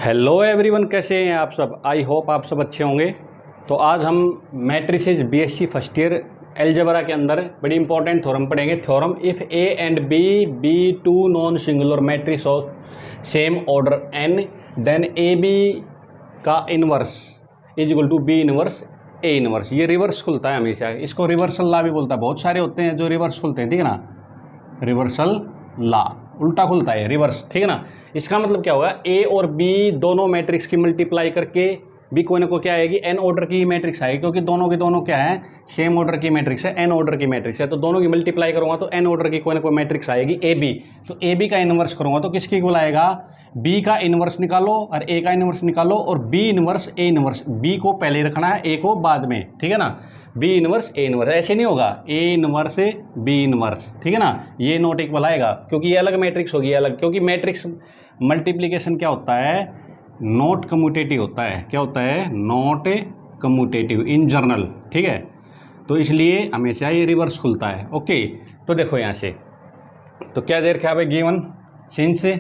Hello everyone, कैसे हैं आप सब। आई होप आप सब अच्छे होंगे। तो आज हम matrices BSc first year algebra के अंदर बड़ी इंपॉर्टेंट थ्योरम पढ़ेंगे। Theorem if A and B be two non singular matrix of same order n then A B का inverse is equal to B inverse A inverse. ये reverse खुलता है हमेशा, इसको रिवर्सल लॉ भी बोलता है। बहुत सारे होते हैं जो रिवर्स खुलते हैं, ठीक है ना। रिवर्सल लॉ उल्टा खुलता है, रिवर्स, ठीक है ना। इसका मतलब क्या होगा, ए और बी दोनों मैट्रिक्स की मल्टीप्लाई करके बी कोई ना कोई क्या आएगी, एन ऑर्डर की मैट्रिक्स आएगी, क्योंकि दोनों के दोनों क्या है, सेम ऑर्डर की मैट्रिक्स है, एन ऑर्डर की मैट्रिक्स है। तो दोनों की मल्टीप्लाई करूंगा तो एन ऑर्डर की कोई ना कोई मैट्रिक्स आएगी ए बी। तो ए बी का इनवर्स करूंगा तो किसकी इक्वल आएगा, बी का इनवर्स निकालो और ए का इनवर्स निकालो, और B inverse A inverse, B को पहले रखना है, ए को बाद में, ठीक है ना। बी इनवर्स ए इनवर्स, ऐसे नहीं होगा ए इनवर्स बी इनवर्स, ठीक है ना। ये नॉट इक्वल आएगा क्योंकि ये अलग मैट्रिक्स होगी, अलग, क्योंकि मैट्रिक्स मल्टीप्लिकेशन क्या होता है, नॉट कम्यूटेटिव होता है। क्या होता है, नॉट कम्यूटेटिव इन जनरल, ठीक है। तो इसलिए हमेशा ये रिवर्स खुलता है। ओके, तो देखो यहाँ से तो क्या दे रखा है भाई, given since A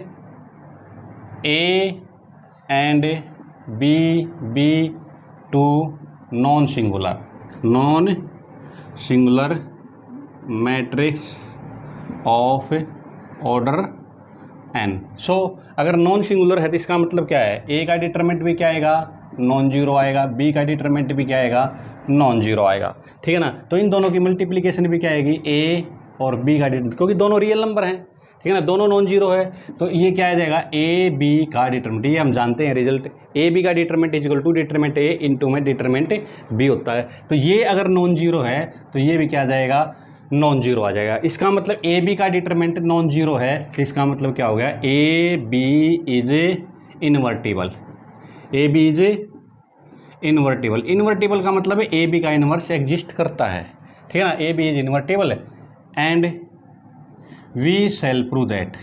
and B two non singular matrix of order n. So अगर नॉन सिंगुलर है तो इसका मतलब क्या है, ए का डिटरमिनेंट भी क्या आएगा, नॉन जीरो आएगा, बी का डिटरमिनेंट भी क्या आएगा, नॉन जीरो आएगा, ठीक है ना। तो इन दोनों की मल्टीप्लिकेशन भी क्या आएगी, ए और बी का डिटरमिनेंट, क्योंकि दोनों रियल नंबर हैं, ठीक है ना, दोनों नॉन जीरो है। तो ये क्या आ जाएगा, ए बी का डिटरमिनेंट, ये हम जानते हैं रिजल्ट, ए बी का determinant is equal to determinant A into में डिटरमिनेंट बी होता है। तो ये अगर नॉन जीरो है तो ये भी क्या आ जाएगा, नॉन जीरो आ जाएगा। इसका मतलब ए बी का डिटरमिनेंट नॉन जीरो है, तो इसका मतलब क्या हो गया, A B is invertible, A B is invertible. Invertible का मतलब है ए बी का इनवर्स एग्जिस्ट करता है, ठीक है ना, A B is invertible and we shall prove that,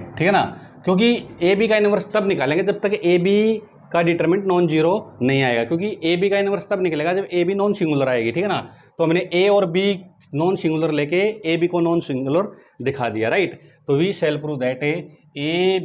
ठीक है ना। क्योंकि ए बी का इनवर्स तब निकालेंगे जब तक ए बी का डिटरमिनेंट नॉन जीरो नहीं आएगा, क्योंकि ए बी का इनवर्स तब निकलेगा जब ए बी नॉन सिंगुलर आएगी, ठीक है ना। तो हमने ए और बी नॉन सिंगुलर लेके ए बी को नॉन सिंगुलर दिखा दिया, राइट। तो we shall prove that A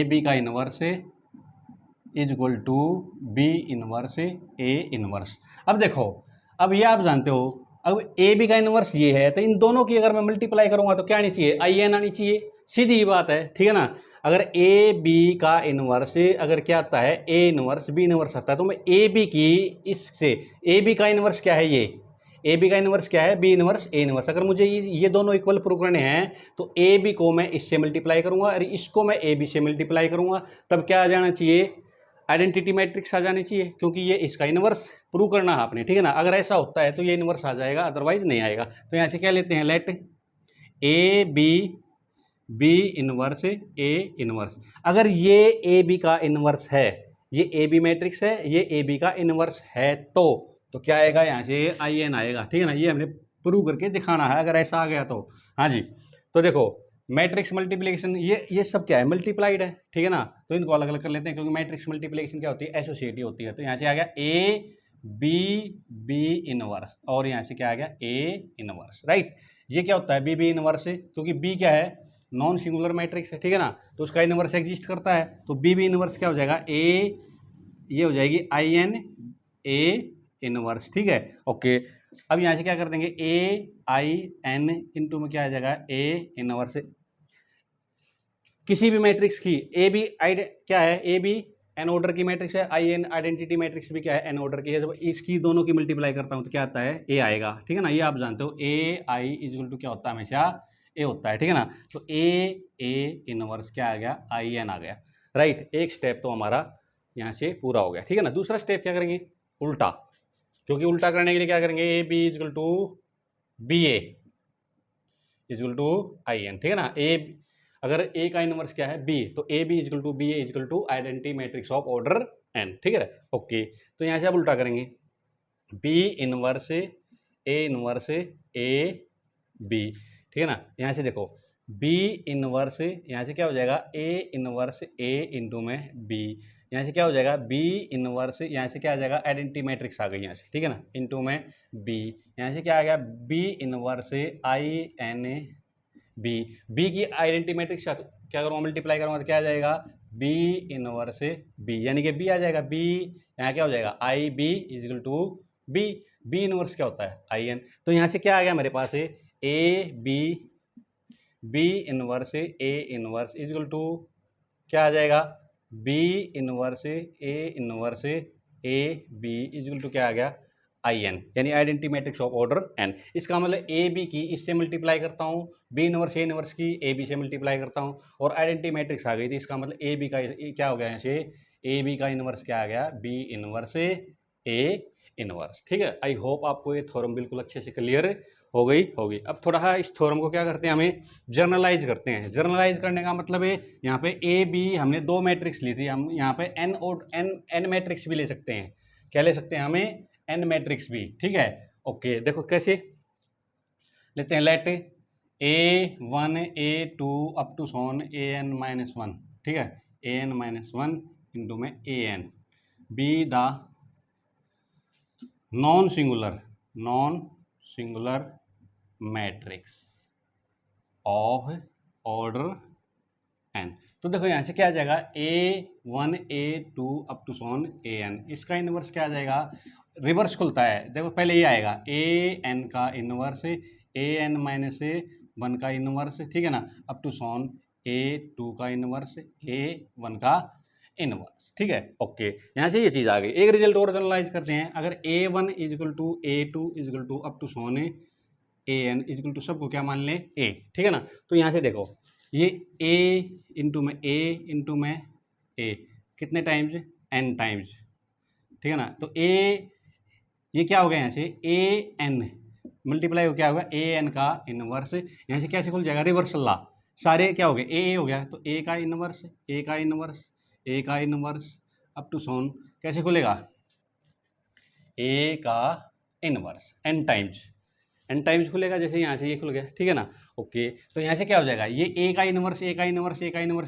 B का inverse is equal to B inverse A inverse. अब देखो, अब ये आप जानते हो, अब ए बी का इनवर्स ये है, तो इन दोनों की अगर मैं मल्टीप्लाई करूंगा तो क्या आनी चाहिए, आई एन आनी चाहिए, सीधी बात है, ठीक है ना। अगर ए बी का इनवर्स अगर क्या आता है, ए इनवर्स बी इनवर्स आता है, तो मैं ए बी की इससे, ए बी का इनवर्स क्या है, ये ए बी का इनवर्स क्या है, बी इनवर्स ए इनवर्स। अगर मुझे ये दोनों इक्वल प्रूव करने हैं तो ए बी को मैं इससे मल्टीप्लाई करूंगा और इसको मैं ए बी से मल्टीप्लाई करूंगा, तब क्या आ जाना चाहिए, आइडेंटिटी मैट्रिक्स आ जानी चाहिए, क्योंकि ये इसका इनवर्स प्रूव करना है आपने, ठीक है ना। अगर ऐसा होता है तो ये इनवर्स आ जाएगा, अदरवाइज नहीं आएगा। तो यहाँ से क्या लेते हैं, let A B inverse A inverse. अगर ये ए बी का इनवर्स है, ये ए बी मैट्रिक्स है, ये ए बी का इनवर्स है, तो क्या आएगा, यहाँ से आई एन आएगा, ठीक है ना। ये हमने प्रूव करके दिखाना है, अगर ऐसा आ गया तो। हाँ जी, तो देखो मैट्रिक्स मल्टीप्लिकेशन, ये सब क्या है, मल्टीप्लाइड है, ठीक है ना। तो इनको अलग अलग कर लेते हैं, क्योंकि मैट्रिक्स मल्टीप्लिकेशन क्या होती है, एसोसिएटिव होती है। तो यहाँ से आ गया ए बी इनवर्स, और यहाँ से क्या आ गया, ए इनवर्स, राइट। ये क्या होता है, बी इनवर्स, क्योंकि बी क्या है, नॉन सिंगुलर मैट्रिक्स है, ठीक है ना, तो उसका इनवर्स एग्जिस्ट करता है। तो बी इनवर्स क्या हो जाएगा, ए, ये हो जाएगी आई एन ए इनवर्स, ठीक है। ओके, अब यहाँ से क्या कर देंगे, ए आई एन इंटू में क्या आ जाएगा, ए इनवर्स, किसी भी मैट्रिक्स की ए बी आई क्या है, ए बी एन ऑर्डर की मैट्रिक्स है, आई एन आइडेंटिटी मैट्रिक्स भी क्या है, एन ऑर्डर की है। जब इसकी दोनों की मल्टीप्लाई करता हूँ तो क्या आता है, ए आएगा, ठीक है ना। ये आप जानते हो, ए आई इज इक्वल टू क्या होता है, हमेशा ए होता है, ठीक है ना। तो ए इनवर्स क्या आ गया, आई एन आ गया, राइट। एक स्टेप तो हमारा यहाँ से पूरा हो गया, ठीक है ना। दूसरा स्टेप क्या करेंगे, उल्टा, क्योंकि उल्टा करने के लिए क्या करेंगे, A B is equal to B A is equal to I n, ठीक है ना। ए, अगर ए का इनवर्स क्या है, बी, तो A B equal to B A equal to identity matrix of order n, ठीक है। ओके, तो यहाँ से आप उल्टा करेंगे, बी इनवर्स ए बी, ठीक है ना। यहाँ से देखो बी इनवर्स, यहाँ से क्या हो जाएगा, ए इनवर्स ए इंटू में बी, यहाँ से क्या हो जाएगा, बी इनवर्स, यहाँ से क्या आ जाएगा, आइडेंटिटी मैट्रिक्स आ गई यहाँ से, ठीक है ना, इंटू में बी, यहाँ से क्या आ गया, B inverse I n B, B की आइडेंटिटी मैट्रिक्स क्या करूँगा, मल्टीप्लाई करूँगा तो क्या आ जाएगा, बी इनवर्स बी, यानी कि बी आ जाएगा, बी यहाँ क्या हो जाएगा, I B is equal to B, B inverse क्या होता है, आई एन। तो यहाँ से क्या आ गया मेरे पास है, A B inverse A inverse is equal to क्या आ जाएगा, B inverse A inverse A B is equal to क्या आ गया, आई एन, यानी identity matrix of order n. इसका मतलब ए बी की इससे मल्टीप्लाई करता हूँ, बी इनवर्स ए इनवर्स की ए बी से मल्टीप्लाई करता हूँ, और आइडेंटिटी मैट्रिक्स आ गई थी। इसका मतलब ए बी का क्या हो गया, यहाँ से ए बी का इनवर्स क्या आ गया, बी इनवर्स ए इनवर्स। ठीक है, आई होप आपको ये थ्योरम बिल्कुल अच्छे से क्लियर हो गई होगी। अब थोड़ा इस थ्योरम को क्या करते हैं, हमें जर्नलाइज करते हैं। जर्नलाइज करने का मतलब है यहाँ पे ए बी हमने दो मैट्रिक्स ली थी, हम यहाँ पे एन और एन मैट्रिक्स भी ले सकते हैं। क्या ले सकते हैं, हमें एन मैट्रिक्स भी। ठीक है, ओके, देखो कैसे लेते हैं, late A1 A2 up to Son an-1, ठीक है, an-1 इंटू में an B the non singular matrix of order n. तो देखो यहाँ से क्या आ जाएगा, A1 A2 up to so on an, इसका इनवर्स क्या आ जाएगा, रिवर्स खुलता है। देखो पहले ये आएगा an का इनवर्स, an-1 का इनवर्स, ठीक है ना, अप टू सोन A2 का इनवर्स, A1 का इनवर्स। ठीक है, ओके, यहाँ से ये चीज़ आ गई। एक रिजल्ट और जनरलाइज करते हैं, अगर A1 is equal to A2 is equal to up to so on an is equal to सबको क्या मान लें, a, ठीक है ना। तो यहाँ से देखो ये a इंटू में a कितने टाइम्स, n टाइम्स, ठीक है ना। तो a ये क्या हो गया, यहाँ से an मल्टीप्लाई हो क्या होगा, an का इनवर्स, यहाँ से कैसे खुल जाएगा, रिवर्स ला, सारे क्या हो गए, a हो गया, तो a का इनवर्स अप टू सोन कैसे खुलेगा, a का इनवर्स n टाइम्स खुलेगा, जैसे यहाँ से ये खुल गया, ठीक है ना। ओके, तो यहाँ से क्या हो जाएगा, ये a का इनवर्स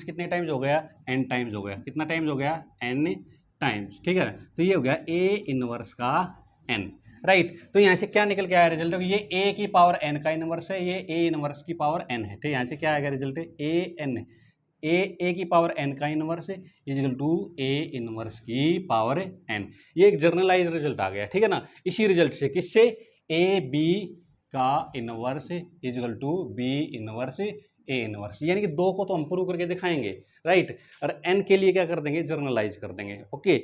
कितने टाइम्स हो गया, n टाइम्स हो गया, कितना टाइम्स हो गया, n टाइम्स, ठीक है। तो ये हो गया a इनवर्स का n, राइट। तो यहाँ से क्या निकल के आया रिजल्ट, ये a की पावर n का इनवर्स है, ये a इनवर्स की पावर n है, ठीक है। यहाँ से क्या आएगा रिजल्ट, a की पावर n का inverse is equal to a inverse की पावर n। ये एक जर्नलाइज रिजल्ट आ गया, ठीक है ना। इसी रिजल्ट से किससे, a b का inverse is equal to B inverse A inverse, यानी कि दो को तो हम प्रूव करके दिखाएंगे, राइट, और एन के लिए क्या कर देंगे, जर्नलाइज कर देंगे। ओके,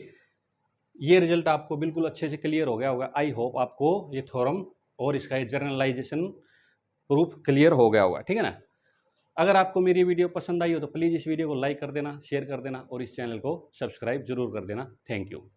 ये रिजल्ट आपको बिल्कुल अच्छे से क्लियर हो गया होगा। आई होप आपको ये थ्योरम और इसका ये जर्नलाइजेशन प्रूफ क्लियर हो गया होगा, ठीक है ना। अगर आपको मेरी वीडियो पसंद आई हो तो प्लीज़ इस वीडियो को लाइक कर देना, शेयर कर देना और इस चैनल को सब्सक्राइब जरूर कर देना। Thank you.